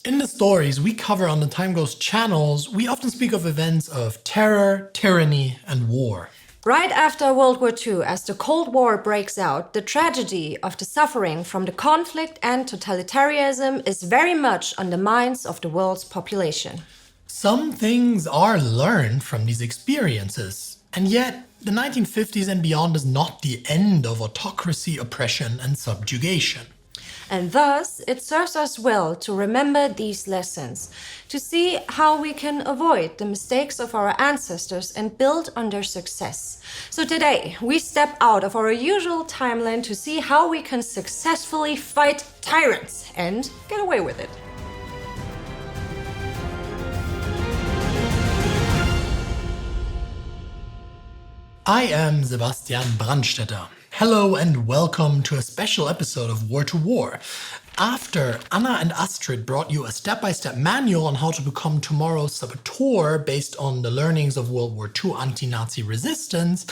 In the stories we cover on the TimeGhost channels, we often speak of events of terror, tyranny, and war. Right after World War II, as the Cold War breaks out, the tragedy of the suffering from the conflict and totalitarianism is very much on the minds of the world's population. Some things are learned from these experiences, and yet the 1950s and beyond is not the end of autocracy, oppression, and subjugation. And thus, it serves us well to remember these lessons, to see how we can avoid the mistakes of our ancestors and build on their success. So today, we step out of our usual timeline to see how we can successfully fight tyrants and get away with it. I am Sebastian Brandstetter. Hello and welcome to a special episode of War to War. After Anna and Astrid brought you a step-by-step manual on how to become tomorrow's saboteur based on the learnings of World War II anti-Nazi resistance,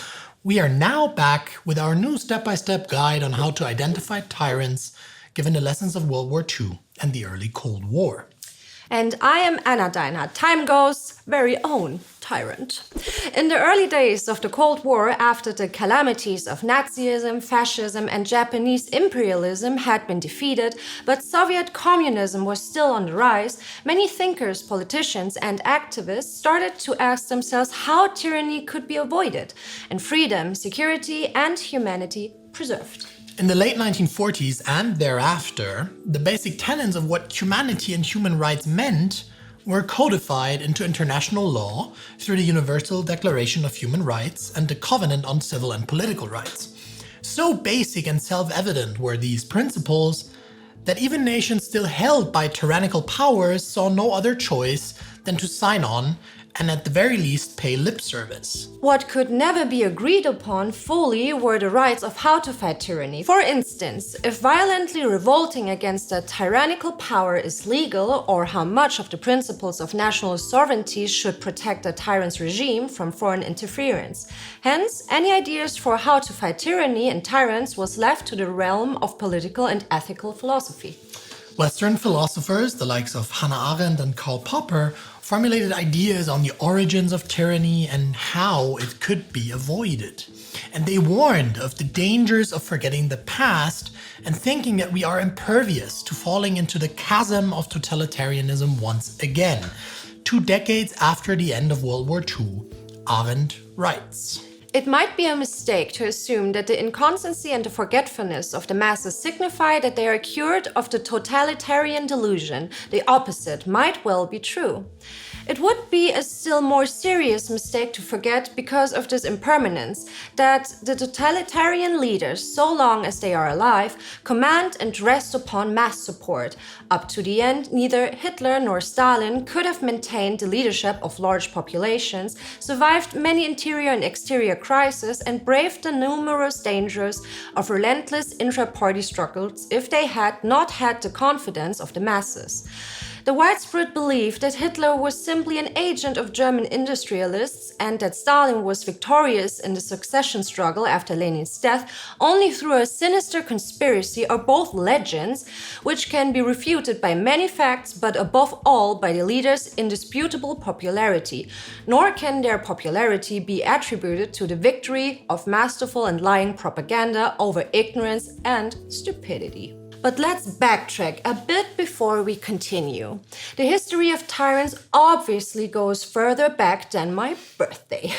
we are now back with our new step-by-step guide on how to identify tyrants given the lessons of World War II and the early Cold War. And I am Anna Deinhard, TimeGhost's very own tyrant. In the early days of the Cold War, after the calamities of Nazism, fascism, and Japanese imperialism had been defeated, but Soviet communism was still on the rise, many thinkers, politicians, and activists started to ask themselves how tyranny could be avoided and freedom, security, and humanity preserved. In the late 1940s and thereafter, the basic tenets of what humanity and human rights meant were codified into international law through the Universal Declaration of Human Rights and the Covenant on Civil and Political Rights. So basic and self-evident were these principles that even nations still held by tyrannical powers saw no other choice than to sign on and at the very least pay lip service. What could never be agreed upon fully were the rights of how to fight tyranny. For instance, if violently revolting against a tyrannical power is legal, or how much of the principles of national sovereignty should protect a tyrant's regime from foreign interference. Hence, any ideas for how to fight tyranny and tyrants was left to the realm of political and ethical philosophy. Western philosophers, the likes of Hannah Arendt and Karl Popper, formulated ideas on the origins of tyranny and how it could be avoided. And they warned of the dangers of forgetting the past and thinking that we are impervious to falling into the chasm of totalitarianism once again. 2 decades after the end of World War II, Arendt writes. It might be a mistake to assume that the inconstancy and the forgetfulness of the masses signify that they are cured of the totalitarian delusion. The opposite might well be true. It would be a still more serious mistake to forget, because of this impermanence, that the totalitarian leaders, so long as they are alive, command and rest upon mass support. Up to the end, neither Hitler nor Stalin could have maintained the leadership of large populations, survived many interior and exterior crises, and braved the numerous dangers of relentless intra-party struggles if they had not had the confidence of the masses. The widespread belief that Hitler was simply an agent of German industrialists and that Stalin was victorious in the succession struggle after Lenin's death only through a sinister conspiracy are both legends, which can be refuted by many facts, but above all by the leaders' indisputable popularity. Nor can their popularity be attributed to the victory of masterful and lying propaganda over ignorance and stupidity. But let's backtrack a bit before we continue. The history of tyrants obviously goes further back than my birthday.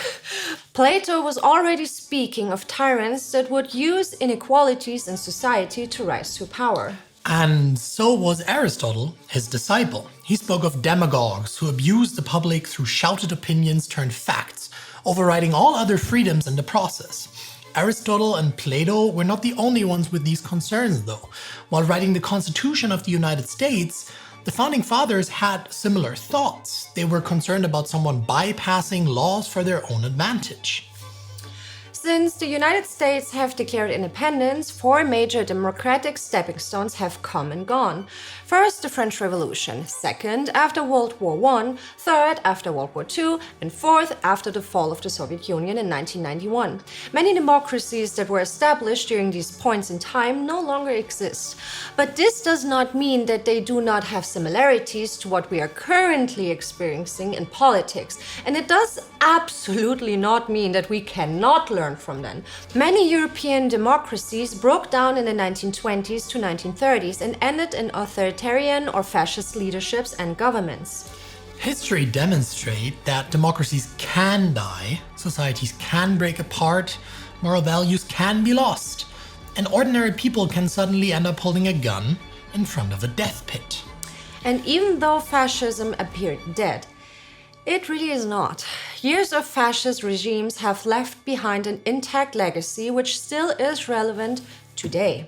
Plato was already speaking of tyrants that would use inequalities in society to rise to power. And so was Aristotle, his disciple. He spoke of demagogues who abused the public through shouted opinions turned facts, overriding all other freedoms in the process. Aristotle and Plato were not the only ones with these concerns, though. While writing the Constitution of the United States, the Founding Fathers had similar thoughts. They were concerned about someone bypassing laws for their own advantage. Since the United States have declared independence, 4 major democratic stepping stones have come and gone. First, the French Revolution, second, after World War I, third, after World War II, and fourth, after the fall of the Soviet Union in 1991. Many democracies that were established during these points in time no longer exist. But this does not mean that they do not have similarities to what we are currently experiencing in politics, and it does absolutely not mean that we cannot learn from them. Many European democracies broke down in the 1920s to 1930s and ended in authoritarian or fascist leaderships and governments. History demonstrates that democracies can die, societies can break apart, moral values can be lost, and ordinary people can suddenly end up holding a gun in front of a death pit. And even though fascism appeared dead, it really is not. Years of fascist regimes have left behind an intact legacy which still is relevant today.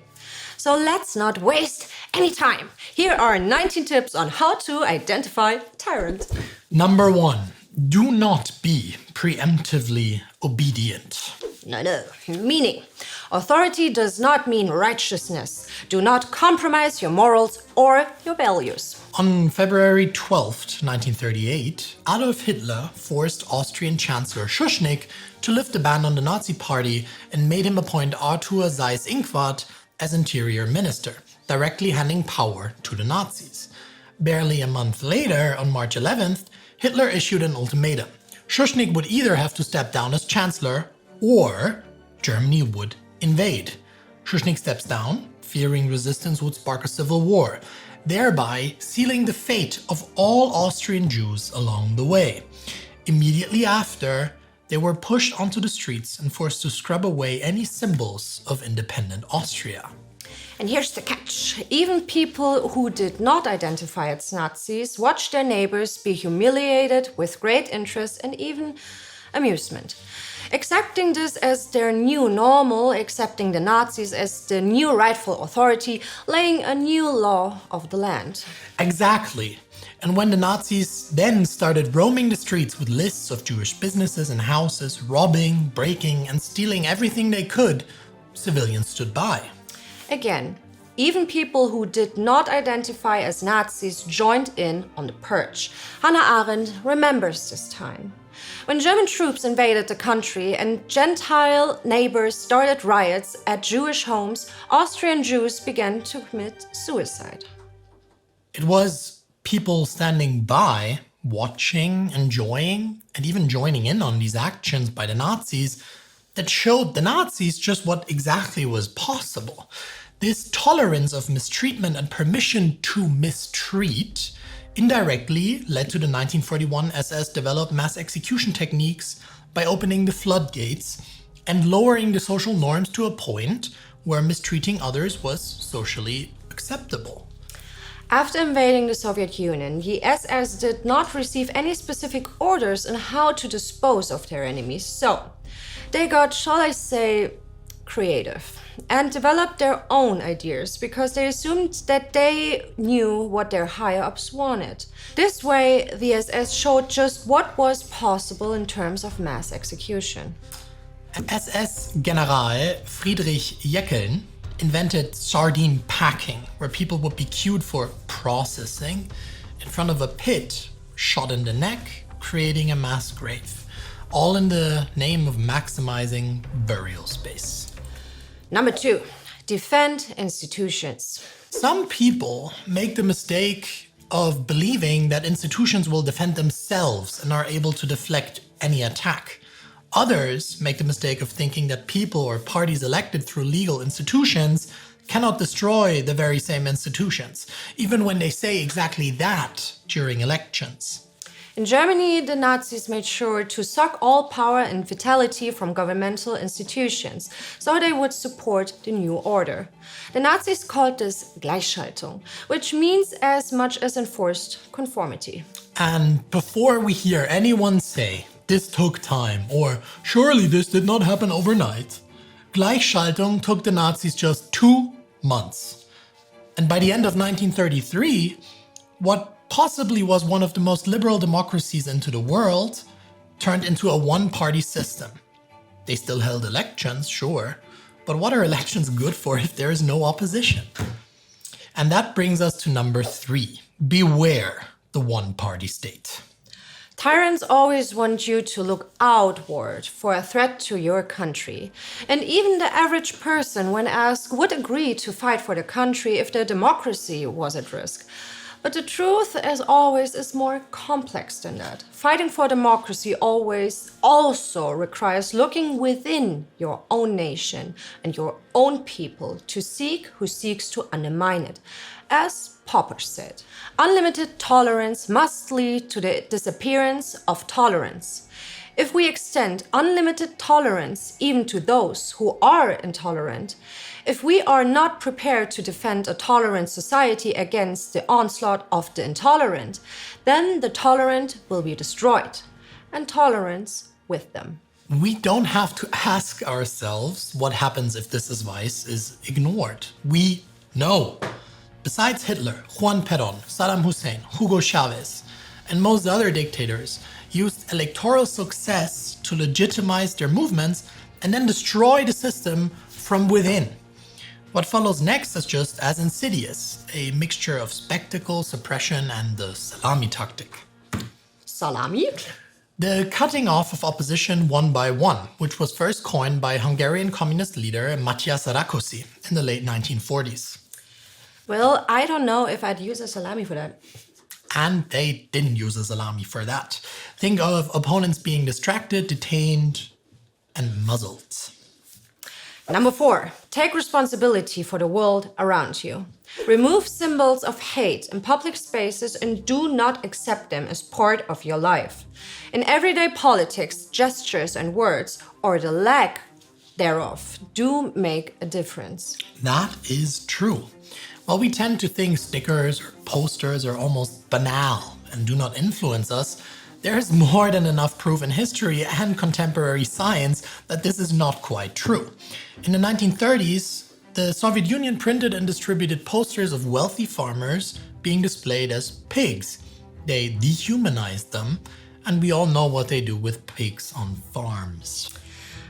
So let's not waste any time. Here are 19 tips on how to identify a tyrant. Number 1. Do not be preemptively obedient. No. Meaning, authority does not mean righteousness. Do not compromise your morals or your values. On February 12, 1938, Adolf Hitler forced Austrian Chancellor Schuschnigg to lift the ban on the Nazi Party and made him appoint Arthur Seyß-Inquart as Interior Minister, directly handing power to the Nazis. Barely a month later, on March 11th, Hitler issued an ultimatum. Schuschnigg would either have to step down as Chancellor or Germany would invade. Schuschnigg steps down, fearing resistance would spark a civil war, thereby sealing the fate of all Austrian Jews along the way. Immediately after, they were pushed onto the streets and forced to scrub away any symbols of independent Austria. And here's the catch. Even people who did not identify as Nazis watched their neighbors be humiliated with great interest and even amusement. Accepting this as their new normal, accepting the Nazis as the new rightful authority, laying a new law of the land. Exactly. And when the Nazis then started roaming the streets with lists of Jewish businesses and houses, robbing, breaking, and stealing everything they could, civilians stood by. Again, even people who did not identify as Nazis joined in on the purge. Hannah Arendt remembers this time. When German troops invaded the country and Gentile neighbors started riots at Jewish homes, Austrian Jews began to commit suicide. It was people standing by, watching, enjoying, and even joining in on these actions by the Nazis that showed the Nazis just what exactly was possible. This tolerance of mistreatment and permission to mistreat indirectly led to the 1941 SS developed mass execution techniques by opening the floodgates and lowering the social norms to a point where mistreating others was socially acceptable. After invading the Soviet Union, the SS did not receive any specific orders on how to dispose of their enemies, so they got, shall I say, creative and developed their own ideas because they assumed that they knew what their higher-ups wanted. This way, the SS showed just what was possible in terms of mass execution. SS General Friedrich Jeckeln invented sardine packing, where people would be queued for processing in front of a pit, shot in the neck, creating a mass grave, all in the name of maximizing burial space. Number 2, defend institutions. Some people make the mistake of believing that institutions will defend themselves and are able to deflect any attack. Others make the mistake of thinking that people or parties elected through legal institutions cannot destroy the very same institutions, even when they say exactly that during elections. In Germany, the Nazis made sure to suck all power and vitality from governmental institutions, so they would support the new order. The Nazis called this Gleichschaltung, which means as much as enforced conformity. And before we hear anyone say, "This took time," or "Surely this did not happen overnight," Gleichschaltung took the Nazis just 2 months. And by the end of 1933, what possibly was one of the most liberal democracies into the world turned into a one-party system. They still held elections, sure, but what are elections good for if there is no opposition? And that brings us to number 3. Beware the one-party state. Tyrants always want you to look outward for a threat to your country. And even the average person, when asked, would agree to fight for the country if their democracy was at risk. But the truth, as always, is more complex than that. Fighting for democracy always also requires looking within your own nation and your own people to seek who seeks to undermine it. As Popper said, unlimited tolerance must lead to the disappearance of tolerance. If we extend unlimited tolerance even to those who are intolerant, if we are not prepared to defend a tolerant society against the onslaught of the intolerant, then the tolerant will be destroyed, and tolerance with them. We don't have to ask ourselves what happens if this advice is ignored. We know. Besides Hitler, Juan Perón, Saddam Hussein, Hugo Chavez, and most other dictators used electoral success to legitimize their movements and then destroy the system from within. What follows next is just as insidious, a mixture of spectacle, suppression, and the salami tactic. Salami? The cutting off of opposition one by one, which was first coined by Hungarian communist leader Matyas Rákosi in the late 1940s. Well, I don't know if I'd use a salami for that. And they didn't use a salami for that. Think of opponents being distracted, detained, and muzzled. Number 4, take responsibility for the world around you. Remove symbols of hate in public spaces and do not accept them as part of your life. In everyday politics, gestures and words, or the lack thereof, do make a difference. That is true. While we tend to think stickers or posters are almost banal and do not influence us, there is more than enough proof in history and contemporary science that this is not quite true. In the 1930s, the Soviet Union printed and distributed posters of wealthy farmers being displayed as pigs. They dehumanized them, and we all know what they do with pigs on farms.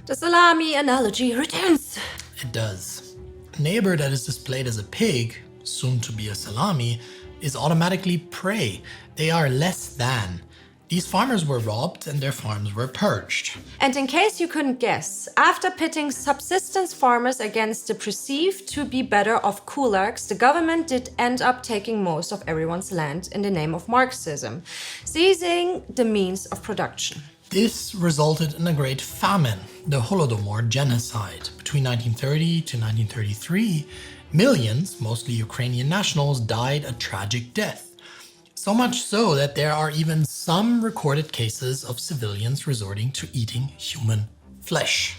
The salami analogy returns. It does. A neighbor that is displayed as a pig, soon to be a salami, is automatically prey. They are less than. These farmers were robbed and their farms were purged. And in case you couldn't guess, after pitting subsistence farmers against the perceived to be better off kulaks, the government did end up taking most of everyone's land in the name of Marxism, seizing the means of production. This resulted in a great famine, the Holodomor genocide. Between 1930 to 1933, millions, mostly Ukrainian nationals, died a tragic death. So much so that there are even some recorded cases of civilians resorting to eating human flesh.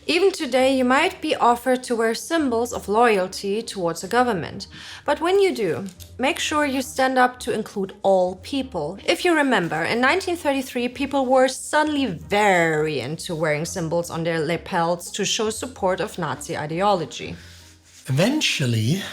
Even today, you might be offered to wear symbols of loyalty towards a government. But when you do, make sure you stand up to include all people. If you remember, in 1933, people were suddenly very into wearing symbols on their lapels to show support of Nazi ideology. Eventually,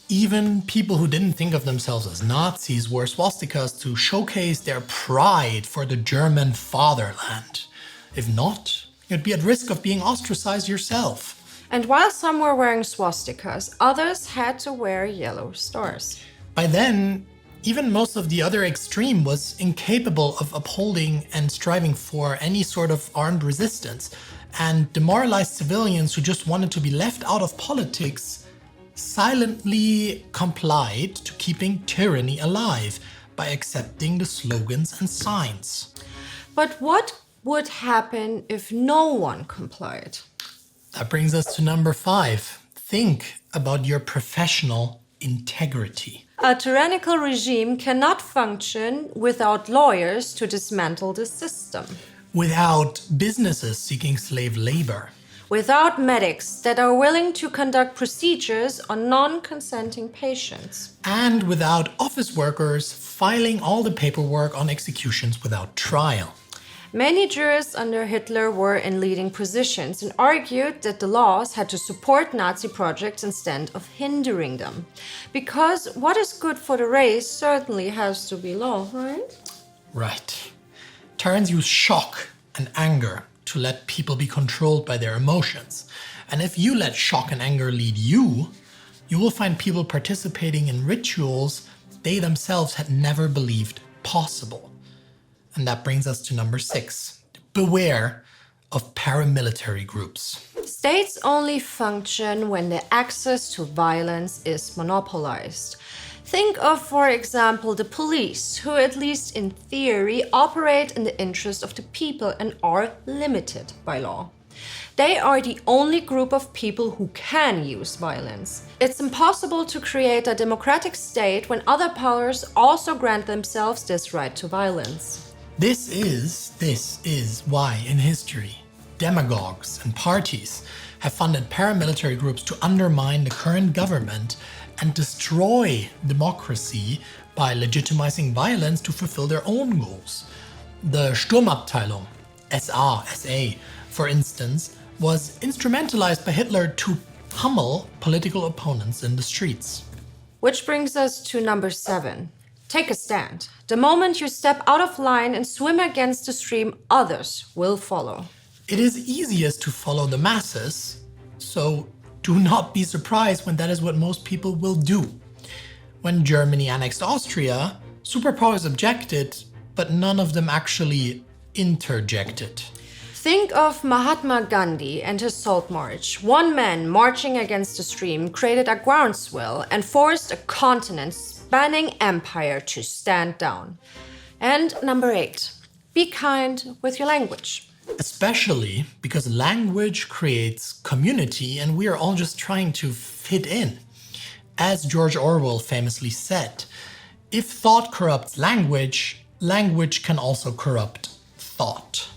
even people who didn't think of themselves as Nazis wore swastikas to showcase their pride for the German fatherland. If not, you'd be at risk of being ostracized yourself. And while some were wearing swastikas, others had to wear yellow stars. By then, even most of the other extreme was incapable of upholding and striving for any sort of armed resistance, and demoralized civilians who just wanted to be left out of politics silently complied to keeping tyranny alive by accepting the slogans and signs. But what would happen if no one complied? That brings us to number 5. Think about your professional integrity. A tyrannical regime cannot function without lawyers to dismantle the system. Without businesses seeking slave labor. Without medics that are willing to conduct procedures on non-consenting patients. And without office workers filing all the paperwork on executions without trial. Many jurists under Hitler were in leading positions and argued that the laws had to support Nazi projects instead of hindering them. Because what is good for the race certainly has to be law, right? Right. Tyrants use shock and anger to let people be controlled by their emotions. And if you let shock and anger lead you, you will find people participating in rituals they themselves had never believed possible. And that brings us to number 6. Beware of paramilitary groups. States only function when the access to violence is monopolized. Think of, for example, the police, who at least in theory operate in the interest of the people and are limited by law. They are the only group of people who can use violence. It's impossible to create a democratic state when other powers also grant themselves this right to violence. This is why in history, demagogues and parties have funded paramilitary groups to undermine the current government and destroy democracy by legitimizing violence to fulfill their own goals. The Sturmabteilung, SA, for instance, was instrumentalized by Hitler to pummel political opponents in the streets. Which brings us to number 7. Take a stand. The moment you step out of line and swim against the stream, others will follow. It is easiest to follow the masses, so do not be surprised when that is what most people will do. When Germany annexed Austria, superpowers objected, but none of them actually interjected. Think of Mahatma Gandhi and his Salt March. One man marching against the stream created a groundswell and forced a continent-spanning empire to stand down. And number 8, be kind with your language. Especially because language creates community and we are all just trying to fit in. As George Orwell famously said, if thought corrupts language, language can also corrupt thought.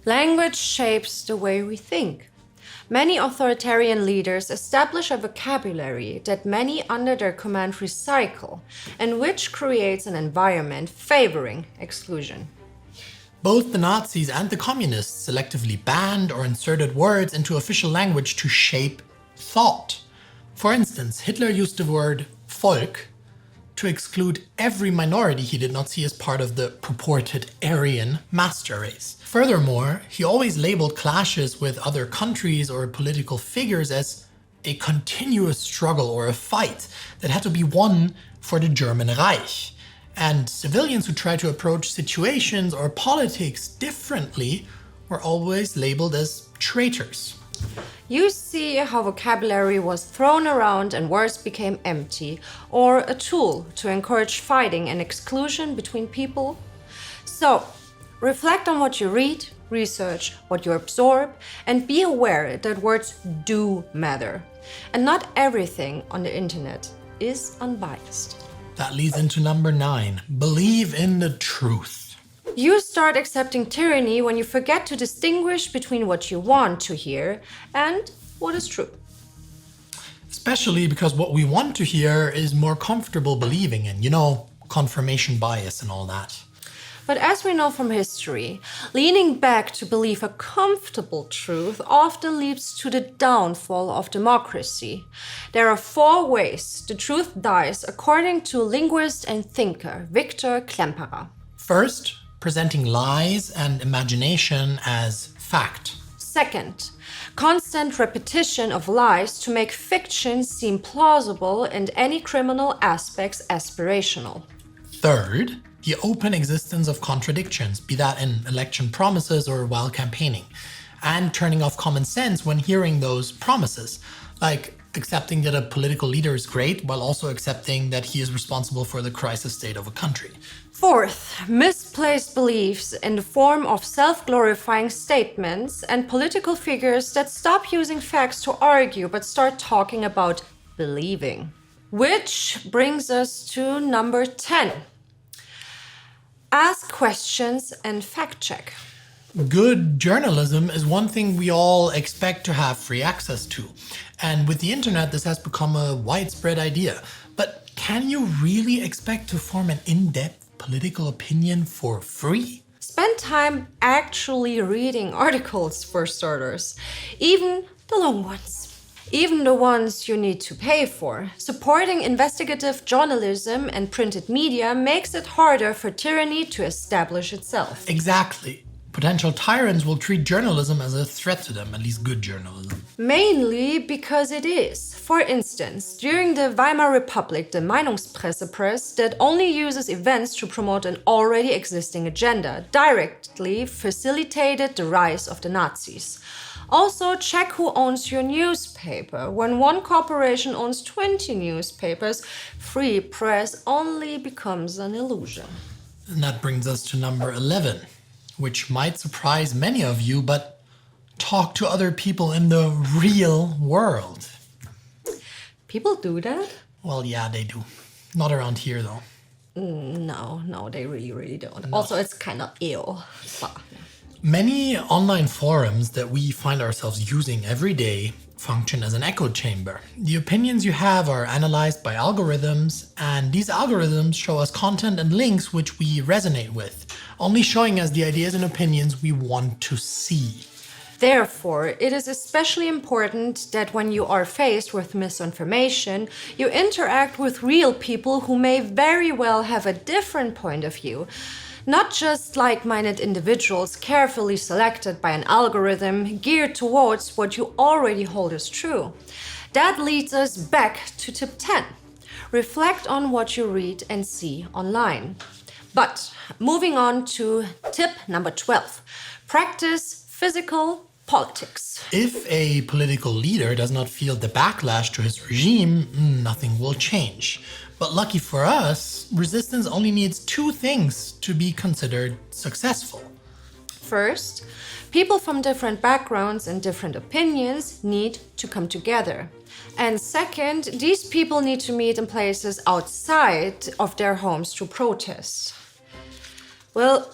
Language shapes the way we think. Many authoritarian leaders establish a vocabulary that many under their command recycle, and which creates an environment favoring exclusion. Both the Nazis and the communists selectively banned or inserted words into official language to shape thought. For instance, Hitler used the word Volk to exclude every minority he did not see as part of the purported Aryan master race. Furthermore, he always labeled clashes with other countries or political figures as a continuous struggle or a fight that had to be won for the German Reich. And civilians who tried to approach situations or politics differently were always labeled as traitors. You see how vocabulary was thrown around and words became empty, or a tool to encourage fighting and exclusion between people. So, reflect on what you read, research, what you absorb, and be aware that words do matter. And not everything on the internet is unbiased. That leads into number 9. Believe in the truth. You start accepting tyranny when you forget to distinguish between what you want to hear and what is true. Especially because what we want to hear is more comfortable believing in, confirmation bias and all that. But as we know from history, leaning back to believe a comfortable truth often leads to the downfall of democracy. There are 4 ways the truth dies according to linguist and thinker Victor Klemperer. First, presenting lies and imagination as fact. Second, constant repetition of lies to make fiction seem plausible and any criminal aspects aspirational. Third, the open existence of contradictions, be that in election promises or while campaigning, and turning off common sense when hearing those promises, like accepting that a political leader is great while also accepting that he is responsible for the crisis state of a country. Fourth, misplaced beliefs in the form of self-glorifying statements and political figures that stop using facts to argue but start talking about believing. Which brings us to number 10. Ask questions and fact check. Good journalism is one thing we all expect to have free access to. And with the internet, this has become a widespread idea. But can you really expect to form an in-depth political opinion for free? Spend time actually reading articles for starters, even the long ones. Even the ones you need to pay for. Supporting investigative journalism and printed media makes it harder for tyranny to establish itself. Exactly. Potential tyrants will treat journalism as a threat to them, at least good journalism. Mainly because it is. For instance, during the Weimar Republic, the Meinungspresse press that only uses events to promote an already existing agenda directly facilitated the rise of the Nazis. Also, check who owns your newspaper. When one corporation owns 20 newspapers, free press only becomes an illusion. And that brings us to number 11, which might surprise many of you, but talk to other people in the real world. People do that? Well, yeah, they do. Not around here, though. No, they really don't. No. Also, it's kind of ill. Many online forums that we find ourselves using every day function as an echo chamber. The opinions you have are analyzed by algorithms, and these algorithms show us content and links which we resonate with, only showing us the ideas and opinions we want to see. Therefore, it is especially important that when you are faced with misinformation, you interact with real people who may very well have a different point of view. Not just like-minded individuals carefully selected by an algorithm geared towards what you already hold as true. That leads us back to tip 10. Reflect on what you read and see online. But moving on to tip number 12. Practice physical politics. If a political leader does not feel the backlash to his regime, nothing will change. But lucky for us, resistance only needs two things to be considered successful. First, people from different backgrounds and different opinions need to come together. And second, these people need to meet in places outside of their homes to protest. Well,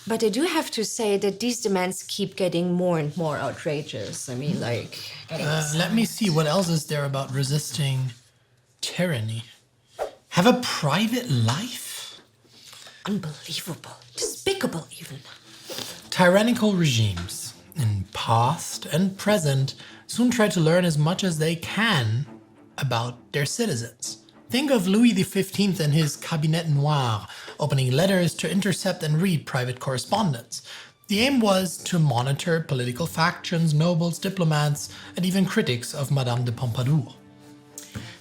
but I do have to say that these demands keep getting more and more outrageous. I mean, Let me see, what else is there about resisting tyranny? Have a private life? Unbelievable. Despicable, even. Tyrannical regimes, in past and present, soon try to learn as much as they can about their citizens. Think of Louis XV and his Cabinet Noir, opening letters to intercept and read private correspondence. The aim was to monitor political factions, nobles, diplomats, and even critics of Madame de Pompadour.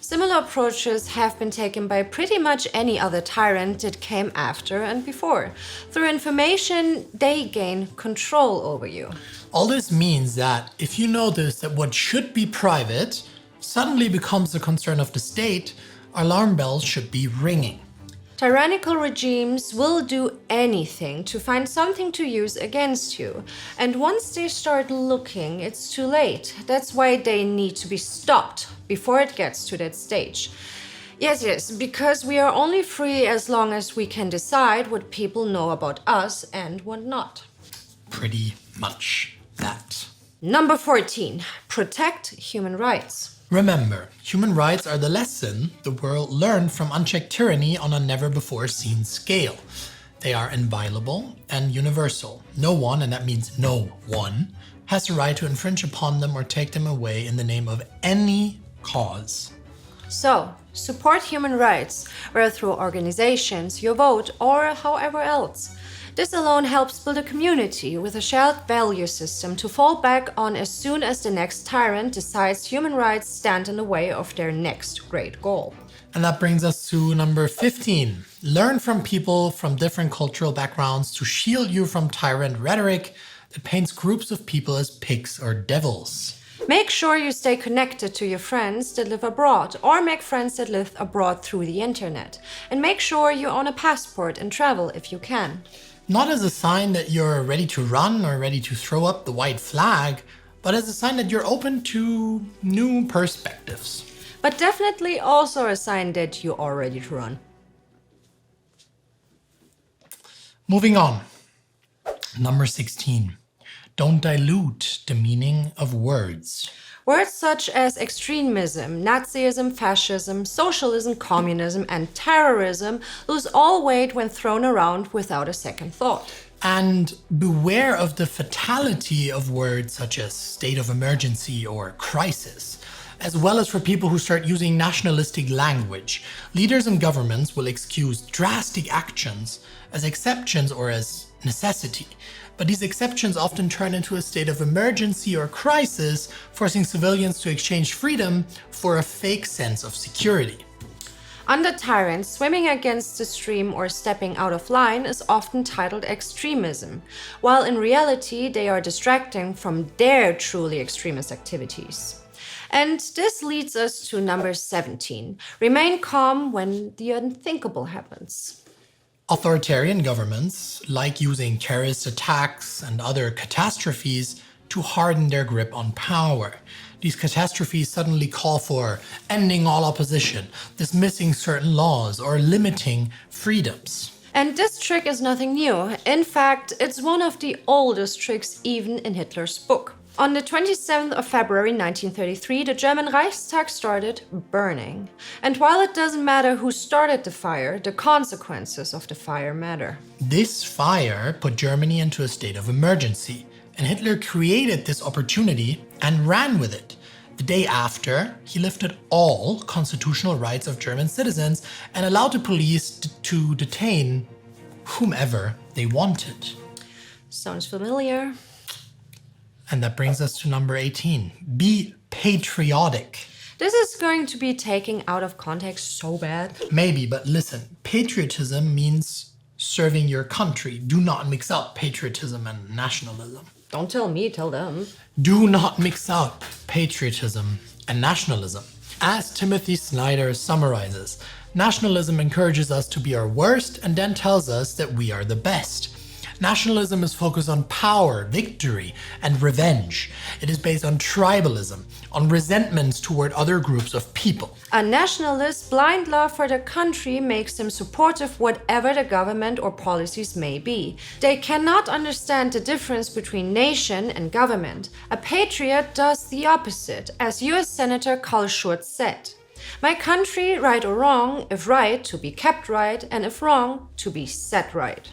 Similar approaches have been taken by pretty much any other tyrant that came after and before. Through information, they gain control over you. All this means that if you notice that what should be private suddenly becomes the concern of the state, alarm bells should be ringing. Tyrannical regimes will do anything to find something to use against you. And once they start looking, it's too late. That's why they need to be stopped before it gets to that stage. Yes, because we are only free as long as we can decide what people know about us and what not. Pretty much that. Number 14. Protect human rights. Remember, human rights are the lesson the world learned from unchecked tyranny on a never-before-seen scale. They are inviolable and universal. No one, and that means no one, has a right to infringe upon them or take them away in the name of any cause. So, support human rights, whether through organizations, your vote, or however else. This alone helps build a community with a shared value system to fall back on as soon as the next tyrant decides human rights stand in the way of their next great goal. And that brings us to number 15. Learn from people from different cultural backgrounds to shield you from tyrant rhetoric that paints groups of people as pigs or devils. Make sure you stay connected to your friends that live abroad, or make friends that live abroad through the internet. And make sure you own a passport and travel if you can. Not as a sign that you're ready to run or ready to throw up the white flag, but as a sign that you're open to new perspectives. But definitely also a sign that you are ready to run. Moving on. Number 16. Don't dilute the meaning of words. Words such as extremism, Nazism, fascism, socialism, communism, and terrorism lose all weight when thrown around without a second thought. And beware of the fatality of words such as state of emergency or crisis. as well as for people who start using nationalistic language. Leaders and governments will excuse drastic actions as exceptions or as necessity. But these exceptions often turn into a state of emergency or crisis, forcing civilians to exchange freedom for a fake sense of security. Under tyrants, swimming against the stream or stepping out of line is often titled extremism, while in reality they are distracting from their truly extremist activities. And this leads us to number 17. Remain calm when the unthinkable happens. Authoritarian governments like using terrorist attacks and other catastrophes to harden their grip on power. These catastrophes suddenly call for ending all opposition, dismissing certain laws, or limiting freedoms. And this trick is nothing new. In fact, it's one of the oldest tricks even in Hitler's book. On the 27th of February 1933, the German Reichstag started burning. And while it doesn't matter who started the fire, the consequences of the fire matter. This fire put Germany into a state of emergency, and Hitler created this opportunity and ran with it. The day after, he lifted all constitutional rights of German citizens and allowed the police to detain whomever they wanted. Sounds familiar. And that brings us to number 18. Be patriotic. This is going to be taken out of context so bad. Maybe, but listen, patriotism means serving your country. Do not mix up patriotism and nationalism. Don't tell me, tell them. Do not mix up patriotism and nationalism. As Timothy Snyder summarizes, nationalism encourages us to be our worst and then tells us that we are the best. Nationalism is focused on power, victory, and revenge. It is based on tribalism, on resentments toward other groups of people. A nationalist's blind love for their country makes them supportive whatever the government or policies may be. They cannot understand the difference between nation and government. A patriot does the opposite, as US Senator Carl Schurz said. My country, right or wrong, if right, to be kept right, and if wrong, to be set right.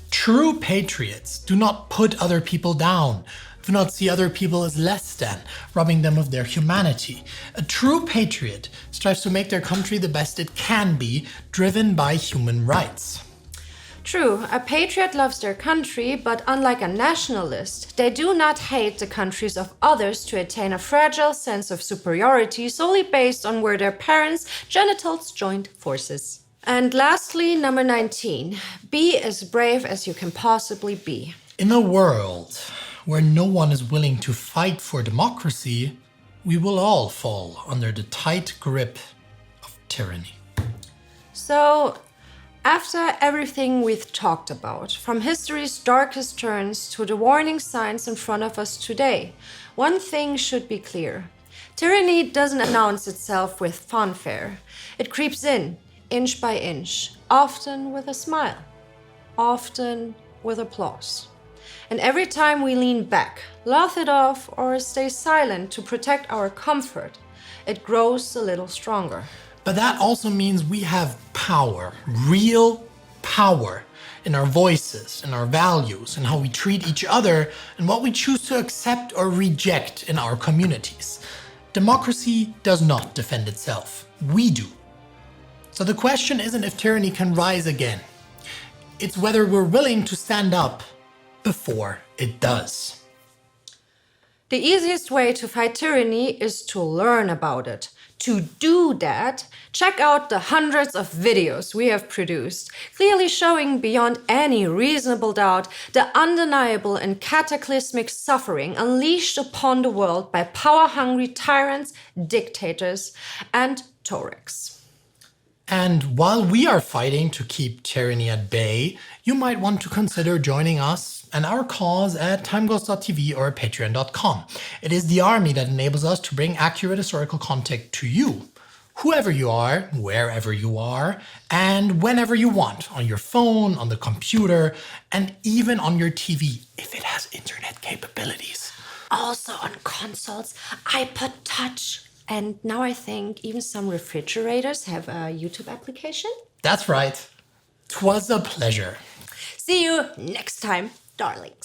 True patriots do not put other people down, do not see other people as less than, robbing them of their humanity. A true patriot strives to make their country the best it can be, driven by human rights. True, a patriot loves their country, but unlike a nationalist, they do not hate the countries of others to attain a fragile sense of superiority solely based on where their parents' genitals joined forces. And lastly, number 19. Be as brave as you can possibly be. In a world where no one is willing to fight for democracy, we will all fall under the tight grip of tyranny. So, after everything we've talked about, from history's darkest turns to the warning signs in front of us today, one thing should be clear. Tyranny doesn't announce itself with fanfare. It creeps in, inch by inch, often with a smile, often with applause. And every time we lean back, laugh it off, or stay silent to protect our comfort, it grows a little stronger. But that also means we have power, real power, in our voices, in our values, in how we treat each other, and what we choose to accept or reject in our communities. Democracy does not defend itself. We do. So the question isn't if tyranny can rise again. It's whether we're willing to stand up before it does. The easiest way to fight tyranny is to learn about it. To do that, check out the hundreds of videos we have produced, clearly showing beyond any reasonable doubt the undeniable and cataclysmic suffering unleashed upon the world by power-hungry tyrants, dictators, and Torex. And while we are fighting to keep tyranny at bay, you might want to consider joining us and our cause at TimeGhost.tv or Patreon.com. It is the army that enables us to bring accurate historical content to you, whoever you are, wherever you are, and whenever you want, on your phone, on the computer, and even on your TV, if it has internet capabilities. Also on consoles, iPod Touch. And now I think even some refrigerators have a YouTube application. That's right. 'Twas a pleasure. See you next time, darlings.